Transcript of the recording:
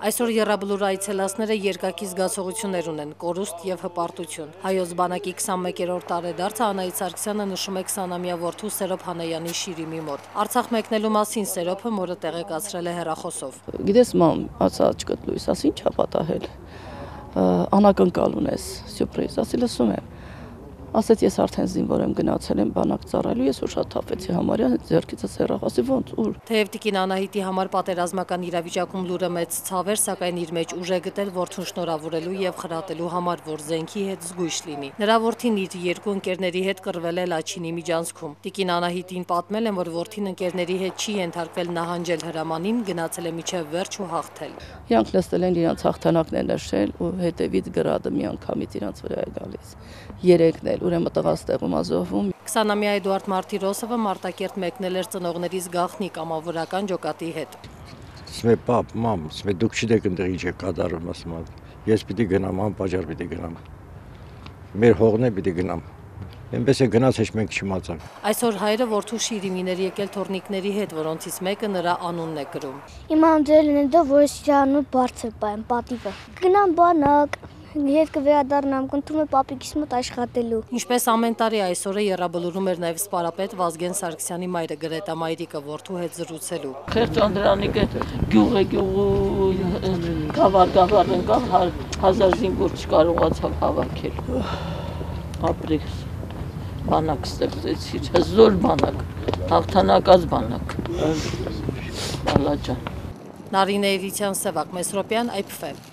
Այսօր Եռաբլուր այցելածները երկակի զգացողություններ ունեն, կորուստ և հպարտություն։ Հայոց բանակի 21-րդ տարեդարձը Անահիտ Սարգսյանը նշում է 20-ամյա որդու Սերոբ Հանեյանի շիրիմի մոտ։ Արցախ մեկնելու մասին Սերոբը մորը տեղեկացրել է հեռախոսով։ Գիտես մամ, ասաճկտ լույս, ասի ինչ ա պատահել։ Անակնկալ ունես, սյուրպրիզ, ասի լսում եմ։ Ասեց ես արդեն զինվոր եմ գնացել եմ բանակ ծառայելու, ես որ շատ թափվեցի համարյա ձեռքիցս հեռախ, ասի ոնց ուր։ Թեև տիկին Անահիտի համար պատերազմական իրավիճակում լուրը մեծ ցավ էր, սակայն իր մեջ ուժ է գտել որդուն շնորհավորելու եւ խրատելու համար, որ զենքի հետ զգույշ լինի։ Նրա որդին իր երկու ընկերների հետ կռվել է Լաչինի միջանցքում։ Տիկին Անահիտին պատմել են, որ որդին ընկերների հետ չի ենթարկվել նահանջել հրամանին, գնացել է միջև վերջ ու հաղթել։ Իրանք լսել են իրանց հաղթանակներ նշել ու հետևից գրադը միանգամից իրանց վրա է գալիս։ Երեքն էլ ուրեմն տղաստեղում ազովում։ 20-ամյա Էդուարդ Մարտիրոսովը Մարտակերտ մեկնել էր ծնողներից գաղտնի կամավորական ջոկատի հետ։ Ասում է պապ, մամ, ասում է դուք չեք ընդեղ ինչ է կատարում, ասում եմ։ Ես պիտի գնամ, անպատճառ պիտի գնամ։ Մեր հողն է պիտի գնամ։ Այնպես է գնաց, հեչ մենք չիմացանք։ Այսօր հայրը որդու շիրիմիներ եկել թորնիկների հետ, որոնցից մեկը նրա անունն է գրում։ Իմ անձերն են դա, որ իր անունը բարձր պայեմ, պատիվը։ Գնամ բանակ, հետ կվերադառնամ, կընտրում եմ պապիկիս մոտ աշխատելու։ Ինչպես ամեն տարի այսօրը Եռաբլուրում էր նաև սպարապետ Վազգեն Սարգսյանի մայրը Գրետա Մայրիկը որդու հետ զրուցելու։ Խեղճանդրանիկը գյուղ է գյուղու գավառ ընկավ, 1000 զինվոր չկարողացավ հավաքել։ Ապրես բանակ ստեղծեցիր, հզոր բանակ, հաղթանակած բանակ։ Բալաջան։ Նարինե Էրիցյան, Սևակ Մեսրոպյան, IPFM։